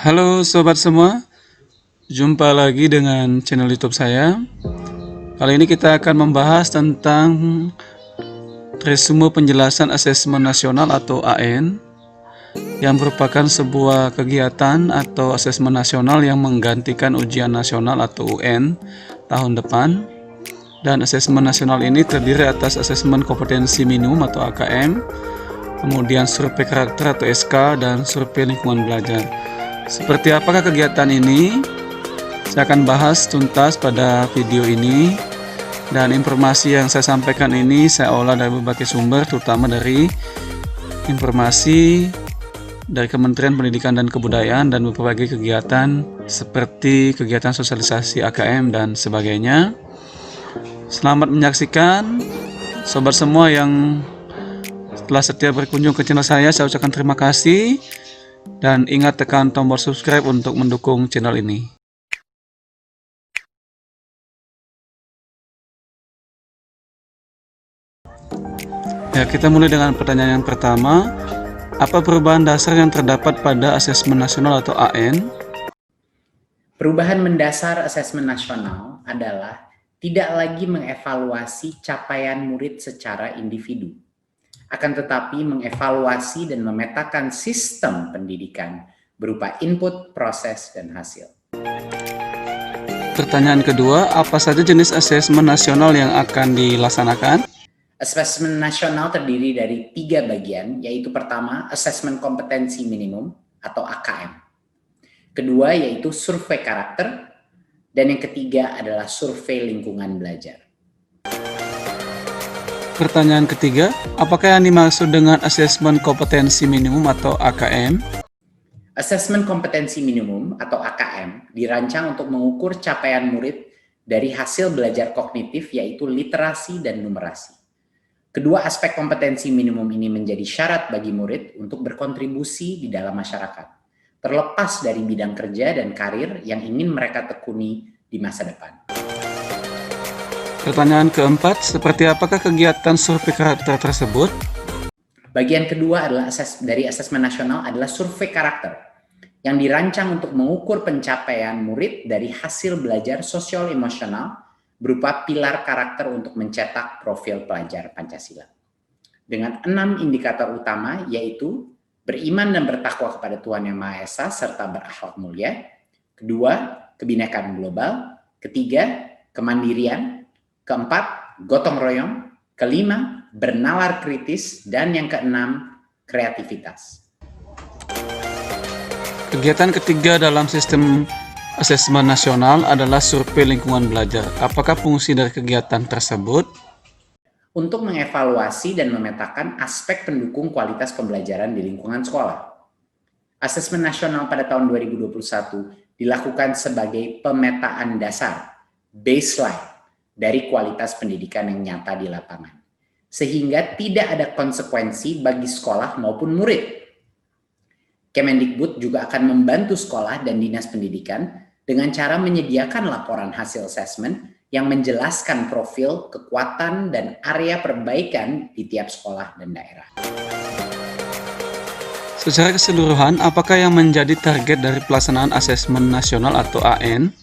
Halo sobat semua, jumpa lagi dengan channel YouTube saya. Kali ini kita akan membahas tentang resume penjelasan asesmen nasional atau AN yang merupakan sebuah kegiatan atau asesmen nasional yang menggantikan ujian nasional atau UN tahun depan. Dan asesmen nasional ini terdiri atas asesmen kompetensi minimum atau AKM, kemudian survei karakter atau SK, dan survei lingkungan belajar. Seperti apakah kegiatan ini? Saya akan bahas tuntas pada video ini, dan informasi yang saya sampaikan ini saya olah dari berbagai sumber, terutama dari informasi dari Kementerian Pendidikan dan Kebudayaan dan berbagai kegiatan seperti kegiatan sosialisasi AKM dan sebagainya. Selamat menyaksikan sobat semua yang telah setia berkunjung ke channel saya ucapkan terima kasih. Dan ingat tekan tombol subscribe untuk mendukung channel ini. Ya, kita mulai dengan pertanyaan yang pertama. Apa perubahan dasar yang terdapat pada asesmen nasional atau AN? Perubahan mendasar asesmen nasional adalah tidak lagi mengevaluasi capaian murid secara individu, akan tetapi mengevaluasi dan memetakan sistem pendidikan berupa input, proses, dan hasil. Pertanyaan kedua, apa saja jenis asesmen nasional yang akan dilaksanakan? Asesmen nasional terdiri dari 3 bagian, yaitu pertama, asesmen kompetensi minimum atau AKM. Kedua, yaitu survei karakter. Dan yang ketiga adalah survei lingkungan belajar. Pertanyaan ketiga, apakah yang dimaksud dengan asesmen kompetensi minimum atau AKM? Asesmen kompetensi minimum atau AKM dirancang untuk mengukur capaian murid dari hasil belajar kognitif, yaitu literasi dan numerasi. Kedua aspek kompetensi minimum ini menjadi syarat bagi murid untuk berkontribusi di dalam masyarakat, terlepas dari bidang kerja dan karir yang ingin mereka tekuni di masa depan. Pertanyaan keempat, seperti apakah kegiatan survei karakter tersebut? Bagian kedua adalah dari asesmen nasional adalah survei karakter yang dirancang untuk mengukur pencapaian murid dari hasil belajar sosial emosional berupa pilar karakter untuk mencetak profil pelajar Pancasila. Dengan 6 indikator utama, yaitu beriman dan bertakwa kepada Tuhan Yang Maha Esa serta berakhlak mulia. Kedua, kebinekaan global. Ketiga, kemandirian. Keempat, gotong royong. Kelima, bernalar kritis. Dan yang keenam, kreativitas. Kegiatan ketiga dalam sistem asesmen nasional adalah survei lingkungan belajar. Apakah fungsi dari kegiatan tersebut? Untuk mengevaluasi dan memetakan aspek pendukung kualitas pembelajaran di lingkungan sekolah. Asesmen nasional pada tahun 2021 dilakukan sebagai pemetaan dasar, baseline, dari kualitas pendidikan yang nyata di lapangan, sehingga tidak ada konsekuensi bagi sekolah maupun murid. Kemendikbud juga akan membantu sekolah dan dinas pendidikan dengan cara menyediakan laporan hasil asesmen yang menjelaskan profil, kekuatan, dan area perbaikan di tiap sekolah dan daerah. Secara keseluruhan, apakah yang menjadi target dari pelaksanaan asesmen nasional atau AN?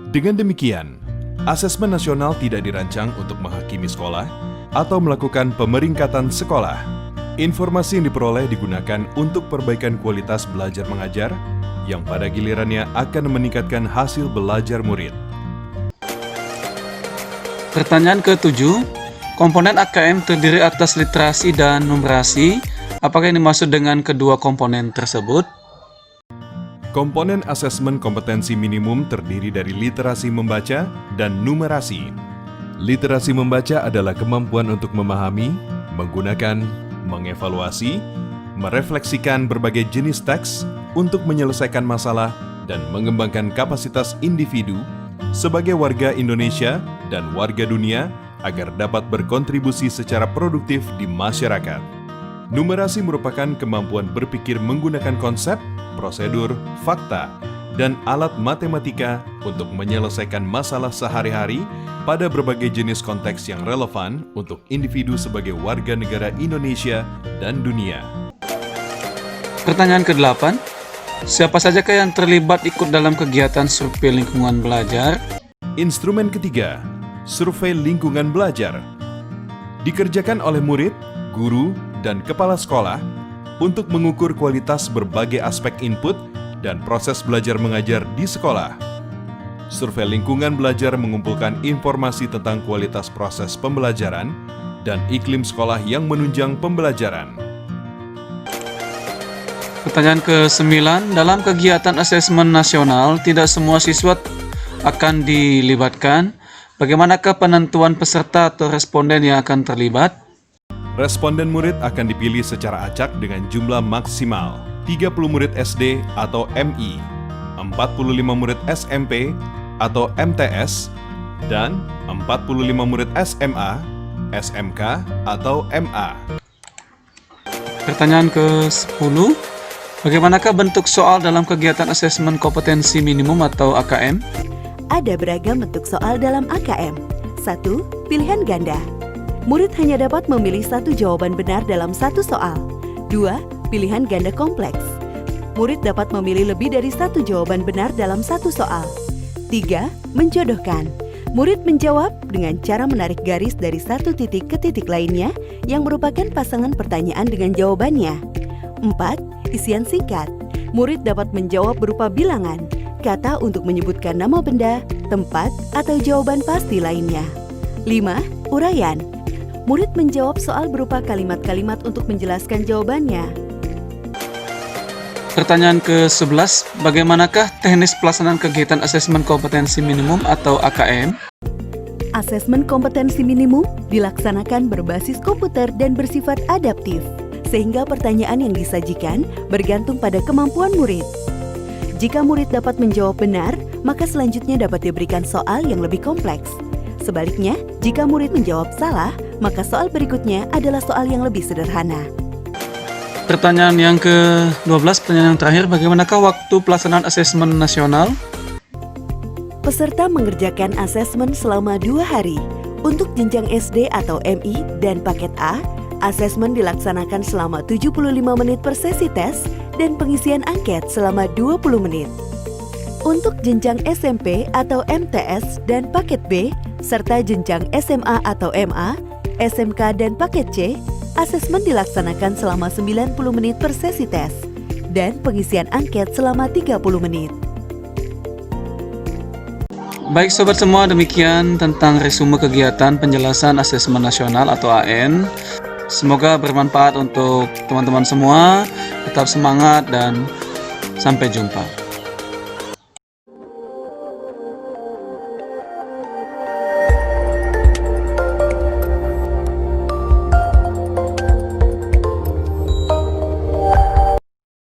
Dengan demikian, asesmen nasional tidak dirancang untuk menghakimi sekolah atau melakukan pemeringkatan sekolah. Informasi yang diperoleh digunakan untuk perbaikan kualitas belajar mengajar yang pada gilirannya akan meningkatkan hasil belajar murid. Pertanyaan ke-7, komponen AKM terdiri atas literasi dan numerasi. Apakah yang dimaksud dengan kedua komponen tersebut? Komponen asesmen kompetensi minimum terdiri dari literasi membaca dan numerasi. Literasi membaca adalah kemampuan untuk memahami, menggunakan, mengevaluasi, merefleksikan berbagai jenis teks untuk menyelesaikan masalah dan mengembangkan kapasitas individu sebagai warga Indonesia dan warga dunia agar dapat berkontribusi secara produktif di masyarakat. Numerasi merupakan kemampuan berpikir menggunakan konsep, prosedur, fakta, dan alat matematika untuk menyelesaikan masalah sehari-hari pada berbagai jenis konteks yang relevan untuk individu sebagai warga negara Indonesia dan dunia. Pertanyaan ke-8, Siapa sajakah yang terlibat ikut dalam kegiatan survei lingkungan belajar? Instrumen ketiga, survei lingkungan belajar. Dikerjakan oleh murid, guru, dan kepala sekolah untuk mengukur kualitas berbagai aspek input dan proses belajar mengajar di sekolah. Survei lingkungan belajar mengumpulkan informasi tentang kualitas proses pembelajaran dan iklim sekolah yang menunjang pembelajaran. Pertanyaan ke-9, dalam kegiatan asesmen nasional, tidak semua siswa akan dilibatkan. Bagaimanakah penentuan peserta atau responden yang akan terlibat? Responden murid akan dipilih secara acak dengan jumlah maksimal 30 murid SD atau MI, 45 murid SMP atau MTS, dan 45 murid SMA, SMK atau MA. Pertanyaan ke-10, bagaimanakah bentuk soal dalam kegiatan asesmen kompetensi minimum atau AKM? Ada beragam bentuk soal dalam AKM. 1. Pilihan ganda. Murid hanya dapat memilih satu jawaban benar dalam satu soal. 2. Pilihan ganda kompleks. Murid dapat memilih lebih dari satu jawaban benar dalam satu soal. 3. Menjodohkan. Murid menjawab dengan cara menarik garis dari satu titik ke titik lainnya yang merupakan pasangan pertanyaan dengan jawabannya. 4. Isian singkat. Murid dapat menjawab berupa bilangan, kata untuk menyebutkan nama benda, tempat, atau jawaban pasti lainnya. 5. Uraian. Murid menjawab soal berupa kalimat-kalimat untuk menjelaskan jawabannya. Pertanyaan ke-11, bagaimanakah teknis pelaksanaan kegiatan asesmen kompetensi minimum atau AKM? Asesmen kompetensi minimum dilaksanakan berbasis komputer dan bersifat adaptif, sehingga pertanyaan yang disajikan bergantung pada kemampuan murid. Jika murid dapat menjawab benar, maka selanjutnya dapat diberikan soal yang lebih kompleks. Sebaliknya, jika murid menjawab salah, maka soal berikutnya adalah soal yang lebih sederhana. Pertanyaan yang ke-12, pertanyaan yang terakhir, bagaimanakah waktu pelaksanaan asesmen nasional? Peserta mengerjakan asesmen selama 2 hari. Untuk jenjang SD atau MI dan paket A, asesmen dilaksanakan selama 75 menit per sesi tes dan pengisian angket selama 20 menit. Untuk jenjang SMP atau MTS dan paket B, serta jenjang SMA atau MA, SMK dan paket C, asesmen dilaksanakan selama 90 menit per sesi tes dan pengisian angket selama 30 menit. Baik sobat semua, demikian tentang resume kegiatan penjelasan asesmen nasional atau AN. Semoga bermanfaat untuk teman-teman semua. Tetap semangat dan sampai jumpa.